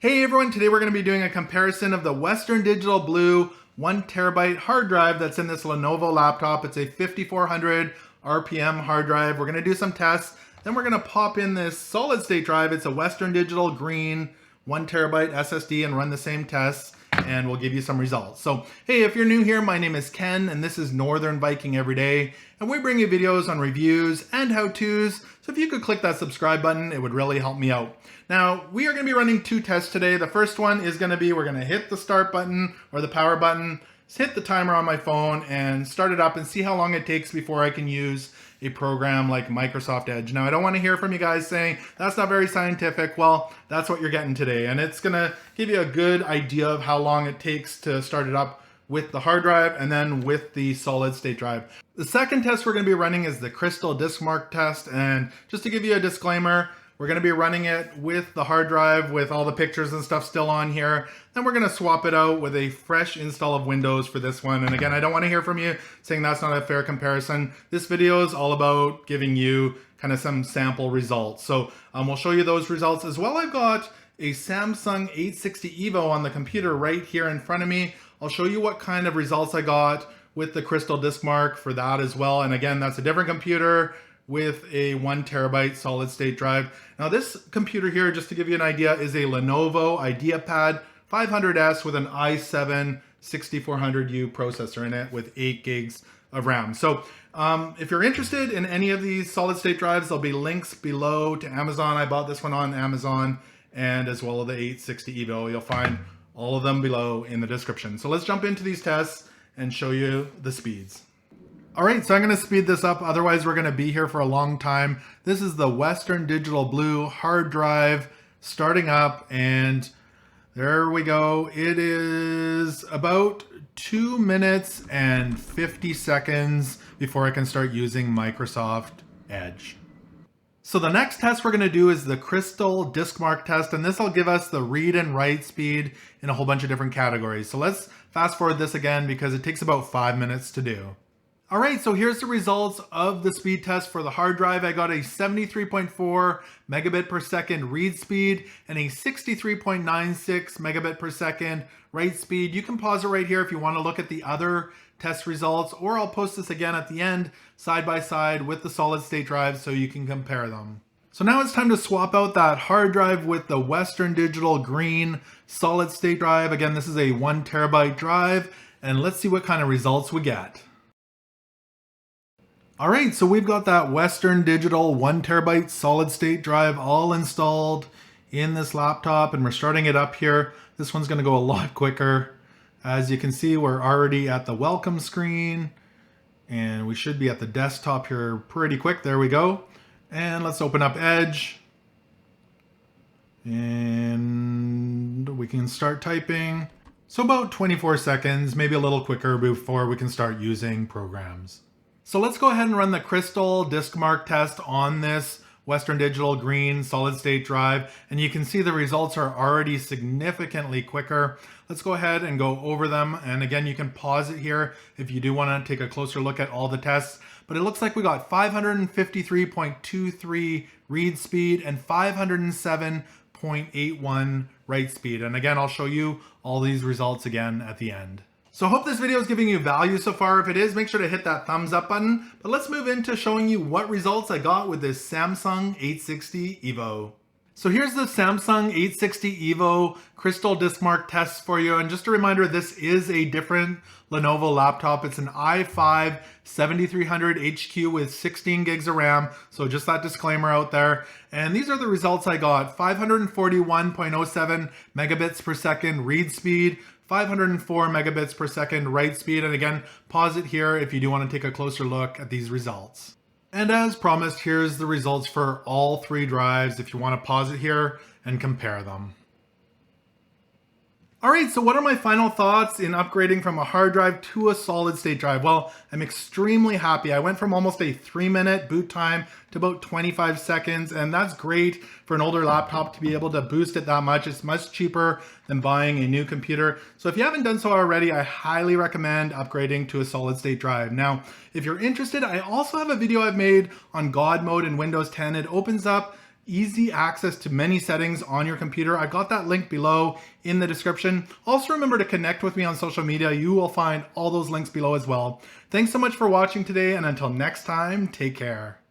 Hey everyone, today we're going to be doing a comparison of the Western Digital Blue 1TB hard drive that's in this Lenovo laptop. It's a 5400 RPM hard drive. We're going to do some tests. Then we're going to pop in this solid state drive. It's a Western Digital Green 1TB SSD and run the same tests, and we'll give you some results. So, hey, if you're new here, my name is Ken, and this is Northern Viking Every Day, and we bring you videos on reviews and how-tos. So if you could click that subscribe button, it would really help me out. Now, we are going to be running two tests today. The first one is going to be, we're going to hit the start button or the power button, hit the timer on my phone and start it up and see how long it takes before I can use a program like Microsoft Edge. Now, I don't want to hear from you guys saying, that's not very scientific. Well, that's what you're getting today. And it's going to give you a good idea of how long it takes to start it up with the hard drive and then with the solid state drive. The second test we're going to be running is the Crystal Disk Mark test. And just to give you a disclaimer, we're going to be running it with the hard drive with all the pictures and stuff still on here. Then we're going to swap it out with a fresh install of Windows for this one. And again, I don't want to hear from you saying that's not a fair comparison. This video is all about giving you kind of some sample results. So we'll show you those results as well. I've got a Samsung 860 Evo on the computer right here in front of me. I'll show you what kind of results I got with the Crystal Disk Mark for that as well. And again, that's a different computer with a 1TB solid state drive. Now this computer here, just to give you an idea, is a Lenovo IdeaPad 500S with an i7 6400U processor in it with 8 gigs of RAM. So if you're interested in any of these solid state drives, there'll be links below to Amazon. I bought this one on Amazon, and as well as the 860 Evo. You'll find all of them below in the description. So let's jump into these tests and show you the speeds. All right, so I'm going to speed this up, otherwise we're going to be here for a long time. This is the Western Digital Blue hard drive starting up, and there we go. It is about 2 minutes and 50 seconds before I can start using Microsoft Edge. So the next test we're going to do is the Crystal Disk Mark test, and this will give us the read and write speed in a whole bunch of different categories. So let's fast forward this again because it takes about 5 minutes to do. All right, so here's the results of the speed test for the hard drive. I got a 73.4 megabit per second read speed and a 63.96 megabit per second write speed. You can pause it right here if you want to look at the other test results, or I'll post this again at the end side by side with the solid state drive so you can compare them. So now it's time to swap out that hard drive with the Western Digital Green solid state drive. Again, this is a 1TB drive, and let's see what kind of results we get. All right, so we've got that Western Digital 1TB solid state drive all installed in this laptop, and we're starting it up here. This one's gonna go a lot quicker. As you can see, we're already at the welcome screen, and we should be at the desktop here pretty quick. There we go. And let's open up Edge. And we can start typing. So about 24 seconds, maybe a little quicker before we can start using programs. So let's go ahead and run the Crystal Disk Mark test on this Western Digital Green solid state drive, and you can see the results are already significantly quicker. Let's go ahead and go over them, and again, you can pause it here if you do want to take a closer look at all the tests. But it looks like we got 553.23 read speed and 507.81 write speed. And again, I'll show you all these results again at the end. So I hope this video is giving you value so far. If it is, make sure to hit that thumbs up button. But let's move into showing you what results I got with this Samsung 860 Evo. So here's the Samsung 860 Evo Crystal Disk Mark test for you. And just a reminder, this is a different Lenovo laptop. It's an i5 7300 HQ with 16 gigs of RAM. So just that disclaimer out there. And these are the results I got. 541.07 megabits per second read speed, 504 megabits per second write speed. And again, pause it here if you do want to take a closer look at these results. And as promised, here's the results for all three drives if you want to pause it here and compare them. All right, so what are my final thoughts in upgrading from a hard drive to a solid state drive? Well, I'm extremely happy. I went from almost a 3-minute boot time to about 25 seconds, and that's great for an older laptop to be able to boost it that much. It's much cheaper than buying a new computer. So if you haven't done so already, I highly recommend upgrading to a solid state drive. Now, if you're interested, I also have a video I've made on God mode in Windows 10. It opens up easy access to many settings on your computer. I got that link below in the description. Also remember to connect with me on social media. You will find all those links below as well. Thanks so much for watching today, and until next time, take care.